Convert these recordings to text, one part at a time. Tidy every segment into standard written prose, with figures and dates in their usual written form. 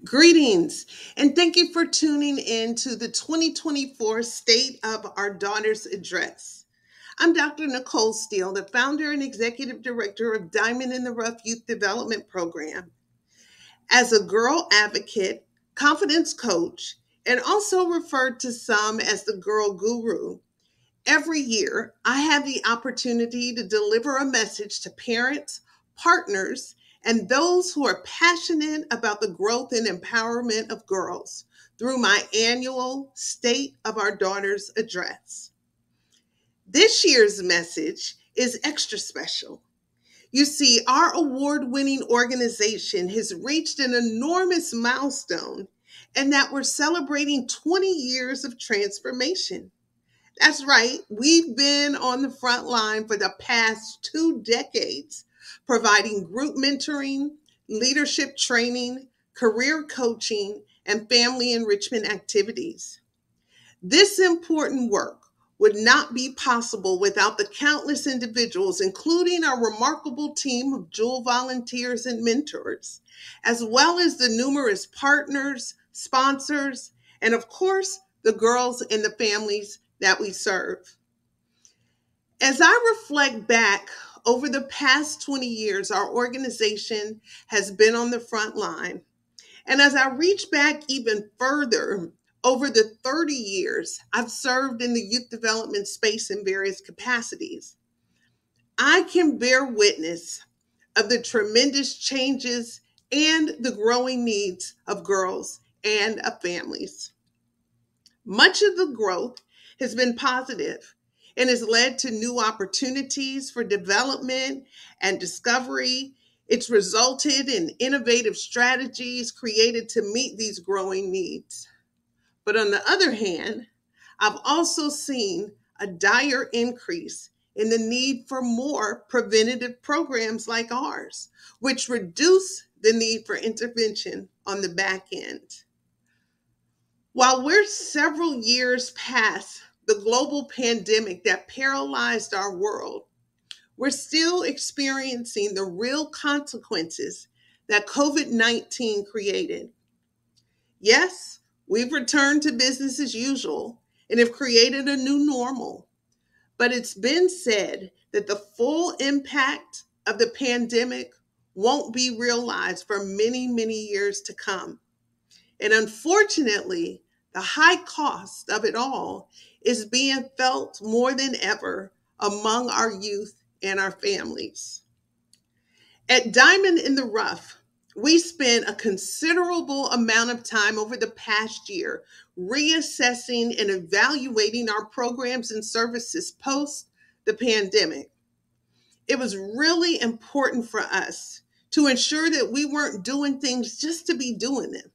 Greetings, and thank you for tuning in to the 2024 State of Our Daughters Address. I'm Dr. Nicole Steele, the founder and executive director of Diamond in the Rough Youth Development Program. As a girl advocate, confidence coach, and also referred to some as the girl guru, every year I have the opportunity to deliver a message to parents, partners, and those who are passionate about the growth and empowerment of girls through my annual State of Our Daughters address. This year's message is extra special. You see, our award winning organization has reached an enormous milestone, and that we're celebrating 20 years of transformation. That's right. We've been on the front line for the past 2 decades, providing group mentoring, leadership training, career coaching, and family enrichment activities. This important work would not be possible without the countless individuals, including our remarkable team of Jewel volunteers and mentors, as well as the numerous partners, sponsors, and of course, the girls and the families that we serve. As I reflect back over the past 20 years, our organization has been on the front line. And as I reach back even further, over the 30 years I've served in the youth development space in various capacities, I can bear witness of the tremendous changes and the growing needs of girls and of families. Much of the growth has been positive and has led to new opportunities for development and discovery. It's resulted in innovative strategies created to meet these growing needs. But on the other hand, I've also seen a dire increase in the need for more preventative programs like ours, which reduce the need for intervention on the back end. While we're several years past the global pandemic that paralyzed our world, we're still experiencing the real consequences that COVID-19 created. Yes, we've returned to business as usual and have created a new normal, but it's been said that the full impact of the pandemic won't be realized for many, many years to come. And unfortunately, the high cost of it all is being felt more than ever among our youth and our families. At Diamond in the Rough, we spent a considerable amount of time over the past year reassessing and evaluating our programs and services post the pandemic. It was really important for us to ensure that we weren't doing things just to be doing them.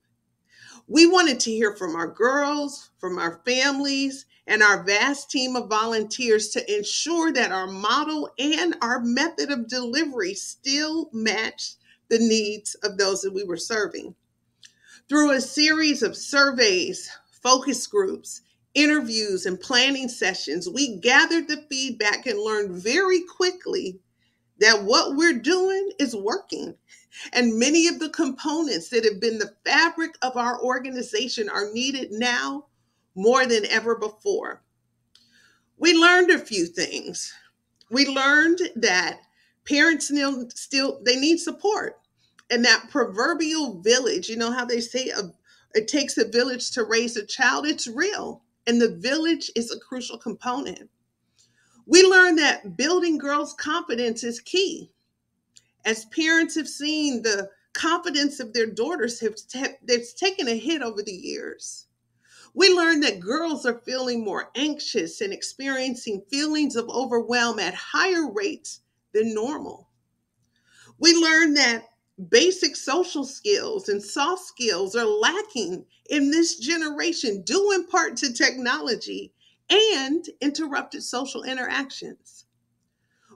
We wanted to hear from our girls, from our families, and our vast team of volunteers to ensure that our model and our method of delivery still matched the needs of those that we were serving. Through a series of surveys, focus groups, interviews, and planning sessions, we gathered the feedback and learned very quickly that what we're doing is working. And many of the components that have been the fabric of our organization are needed now more than ever before. We learned a few things. We learned that parents still they need support, and that proverbial village, you know how they say it takes a village to raise a child, it's real. And the village is a crucial component. We learned that building girls' confidence is key. As parents have seen the confidence of their daughters they've taken a hit over the years. We learned that girls are feeling more anxious and experiencing feelings of overwhelm at higher rates than normal. We learned that basic social skills and soft skills are lacking in this generation, due in part to technology and interrupted social interactions.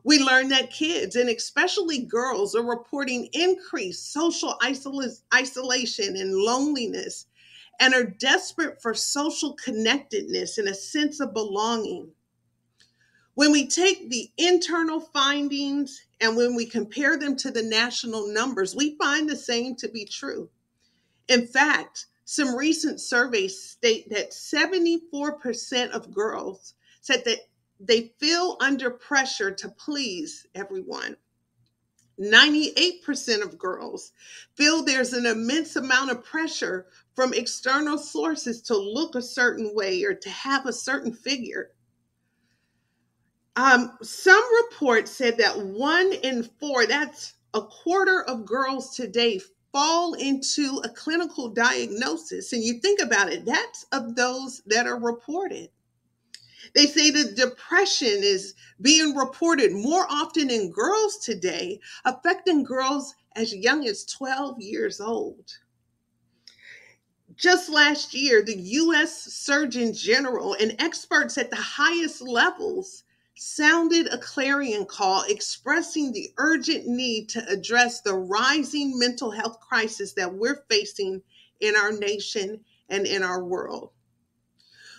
We learned that kids, and especially girls, are reporting increased social isolation and loneliness and are desperate for social connectedness and a sense of belonging. When we take the internal findings and when we compare them to the national numbers, we find the same to be true. In fact, some recent surveys state that 74% of girls said that they feel under pressure to please everyone. 98% of girls feel there's an immense amount of pressure from external sources to look a certain way or to have a certain figure. Some reports said that 1 in 4, that's a quarter of girls today, fall into a clinical diagnosis. And you think about it, that's of those that are reported. They say that depression is being reported more often in girls today, affecting girls as young as 12 years old. Just last year, the US Surgeon General and experts at the highest levels sounded a clarion call expressing the urgent need to address the rising mental health crisis that we're facing in our nation and in our world.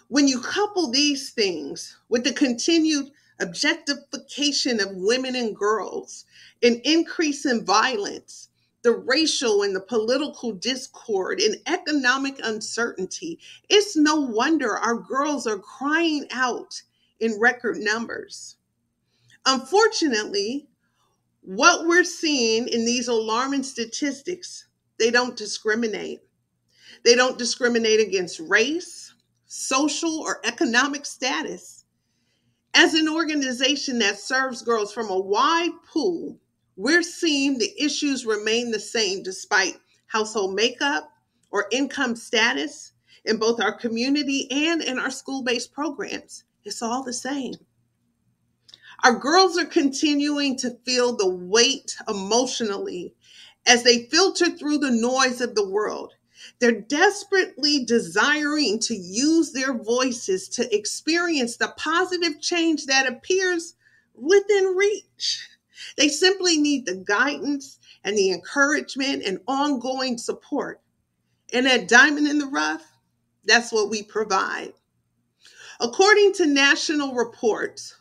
When you couple these things with the continued objectification of women and girls, an increase in violence, the racial and the political discord, and economic uncertainty, it's no wonder our girls are crying out in record numbers. Unfortunately, what we're seeing in these alarming statistics, they don't discriminate. They don't discriminate against race, social, or economic status. As an organization that serves girls from a wide pool, we're seeing the issues remain the same despite household makeup or income status in both our community and in our school based programs. It's all the same. Our girls are continuing to feel the weight emotionally as they filter through the noise of the world. They're desperately desiring to use their voices to experience the positive change that appears within reach. They simply need the guidance and the encouragement and ongoing support. And at Diamond in the Rough, that's what we provide. According to national reports,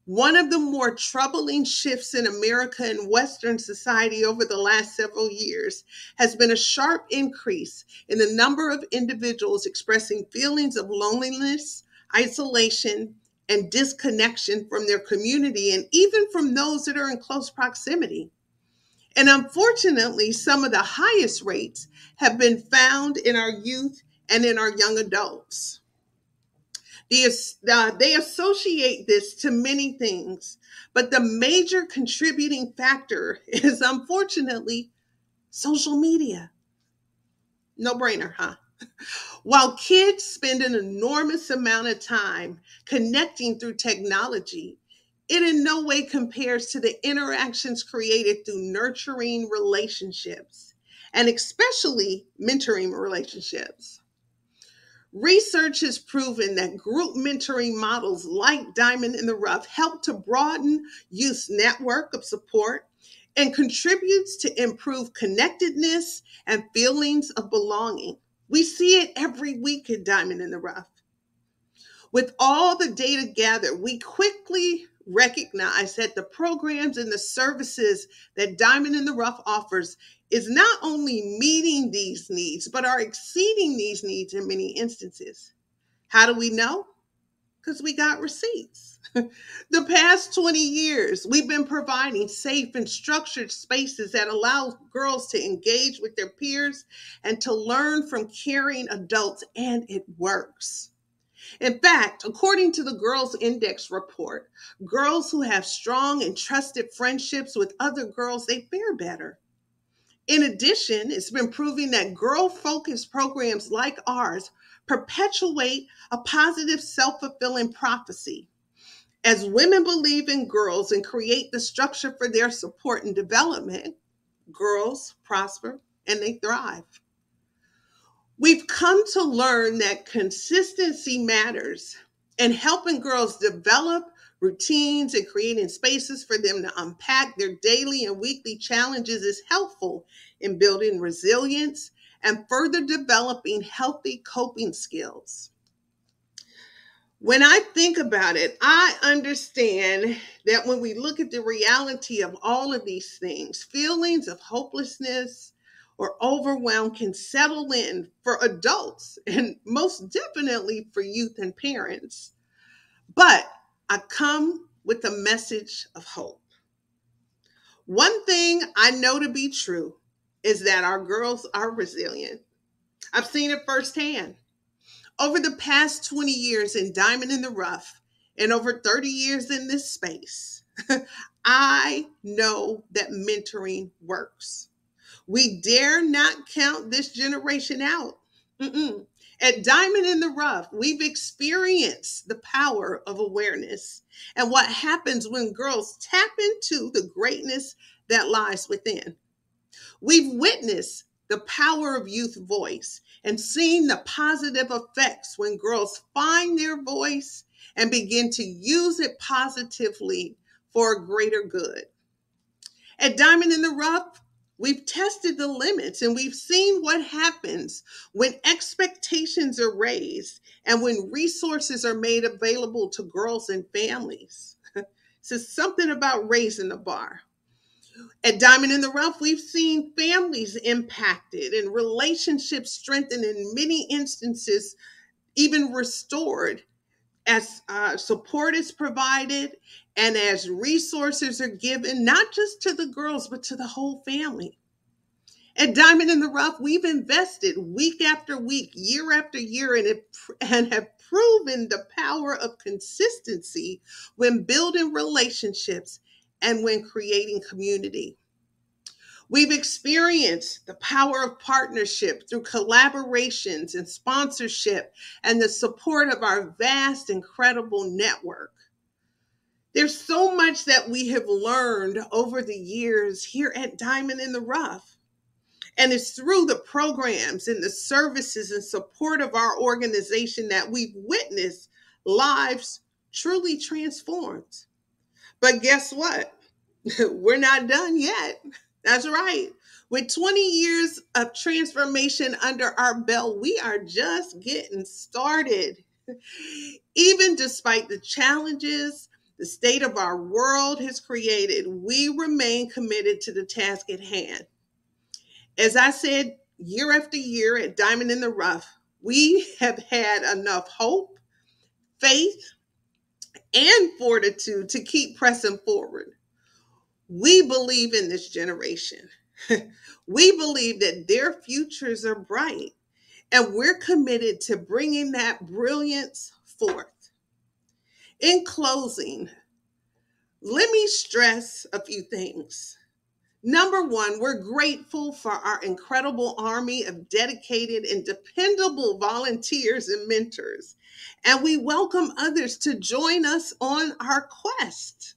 one of the more troubling shifts in America and Western society over the last several years has been a sharp increase in the number of individuals expressing feelings of loneliness, isolation, and disconnection from their community and even from those that are in close proximity. And unfortunately, some of the highest rates have been found in our youth and in our young adults. They associate this to many things, but the major contributing factor is unfortunately social media. No brainer, huh? While kids spend an enormous amount of time connecting through technology, it in no way compares to the interactions created through nurturing relationships and especially mentoring relationships. Research has proven that group mentoring models like Diamond in the Rough help to broaden youth's network of support and contributes to improve connectedness and feelings of belonging. We see it every week at Diamond in the Rough. With all the data gathered, we quickly recognize that the programs and the services that Diamond in the Rough offers is not only meeting these needs, but are exceeding these needs in many instances. How do we know? Because we got receipts. The past 20 years, we've been providing safe and structured spaces that allow girls to engage with their peers and to learn from caring adults, and it works. In fact, according to the Girls Index report, girls who have strong and trusted friendships with other girls, they fare better. In addition, it's been proving that girl-focused programs like ours perpetuate a positive self-fulfilling prophecy. As women believe in girls and create the structure for their support and development, girls prosper and they thrive. We've come to learn that consistency matters, and helping girls develop routines and creating spaces for them to unpack their daily and weekly challenges is helpful in building resilience and further developing healthy coping skills. When I think about it, I understand that when we look at the reality of all of these things, feelings of hopelessness or overwhelm can settle in for adults and most definitely for youth and parents. But I come with a message of hope. One thing I know to be true is that our girls are resilient. I've seen it firsthand. Over the past 20 years in Diamond in the Rough and over 30 years in this space, I know that mentoring works. We dare not count this generation out. Mm-mm. At Diamond in the Rough, we've experienced the power of awareness and what happens when girls tap into the greatness that lies within. We've witnessed the power of youth voice and seen the positive effects when girls find their voice and begin to use it positively for a greater good. At Diamond in the Rough, we've tested the limits and we've seen what happens when expectations are raised and when resources are made available to girls and families. So something about raising the bar. At Diamond in the Rough, we've seen families impacted and relationships strengthened, in many instances, even restored as support is provided and as resources are given, not just to the girls, but to the whole family. At Diamond in the Rough, we've invested week after week, year after year, and have proven the power of consistency when building relationships and when creating community. We've experienced the power of partnership through collaborations and sponsorship and the support of our vast, incredible network. There's so much that we have learned over the years here at Diamond in the Rough. And it's through the programs and the services and support of our organization that we've witnessed lives truly transformed. But guess what? We're not done yet. That's right. With 20 years of transformation under our belt, we are just getting started. Even despite the challenges the state of our world has created, we remain committed to the task at hand. As I said, year after year at Diamond in the Rough, we have had enough hope, faith, and fortitude to keep pressing forward. We believe in this generation. We believe that their futures are bright, and we're committed to bringing that brilliance forth. In closing, let me stress a few things. Number one, we're grateful for our incredible army of dedicated and dependable volunteers and mentors, and we welcome others to join us on our quest.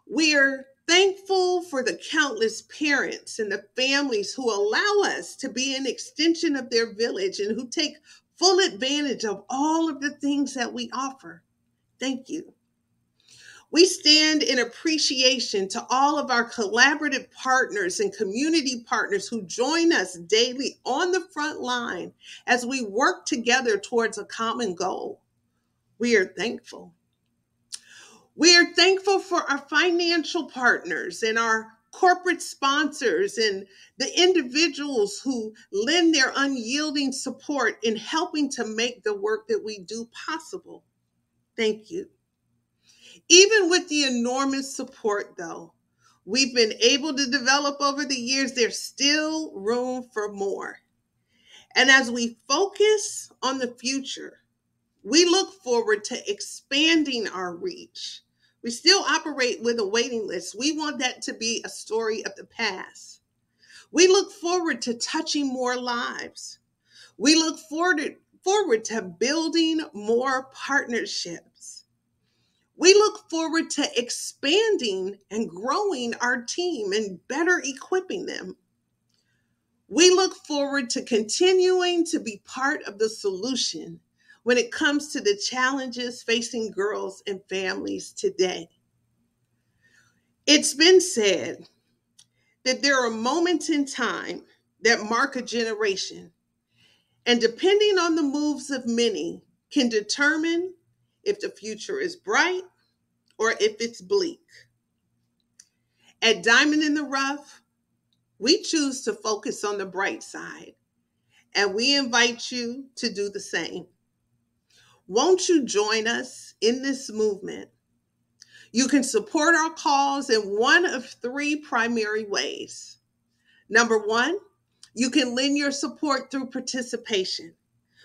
We are thankful for the countless parents and the families who allow us to be an extension of their village and who take full advantage of all of the things that we offer. Thank you. We stand in appreciation to all of our collaborative partners and community partners who join us daily on the front line as we work together towards a common goal. We are thankful. We are thankful for our financial partners and our corporate sponsors and the individuals who lend their unyielding support in helping to make the work that we do possible. Thank you. Even with the enormous support, though, we've been able to develop over the years, there's still room for more. And as we focus on the future, we look forward to expanding our reach. We still operate with a waiting list. We want that to be a story of the past. We look forward to touching more lives. We look forward to building more partnerships. We look forward to expanding and growing our team and better equipping them. We look forward to continuing to be part of the solution when it comes to the challenges facing girls and families today. It's been said that there are moments in time that mark a generation, and depending on the moves of many, can determine if the future is bright or if it's bleak. At Diamond in the Rough, We choose to focus on the bright side, and we invite you to do the same. Won't you join us in this movement? You can support our cause in one of three primary ways. Number one, you can lend your support through participation.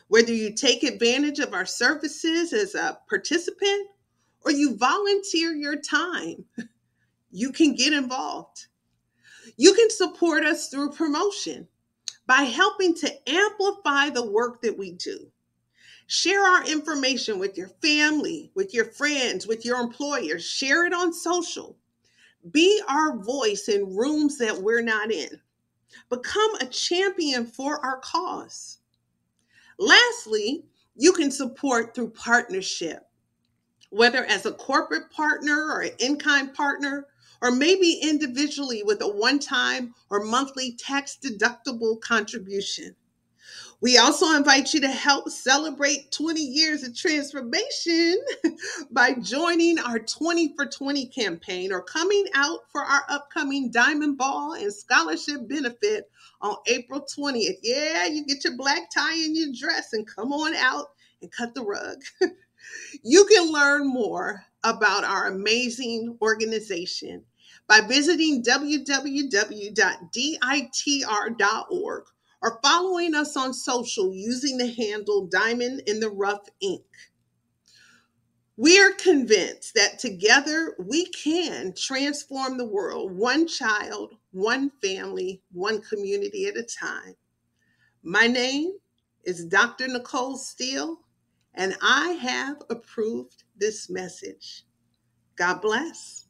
Whether you take advantage of our services as a participant or you volunteer your time, you can get involved. You can support us through promotion by helping to amplify the work that we do. Share our information with your family, with your friends, with your employers. Share it on social. Be our voice in rooms that we're not in. Become a champion for our cause. Lastly, you can support through partnership, whether as a corporate partner or an in-kind partner, or maybe individually with a one-time or monthly tax-deductible contribution. We also invite you to help celebrate 20 years of transformation by joining our 20 for 20 campaign or coming out for our upcoming Diamond Ball and Scholarship benefit on April 20th. Yeah, you get your black tie and your dress and come on out and cut the rug. You can learn more about our amazing organization by visiting www.ditr.org or following us on social using the handle Diamond in the Rough Inc. We are convinced that together we can transform the world, one child, one family, one community at a time. My name is Dr. Nicole Steele, and I have approved this message. God bless.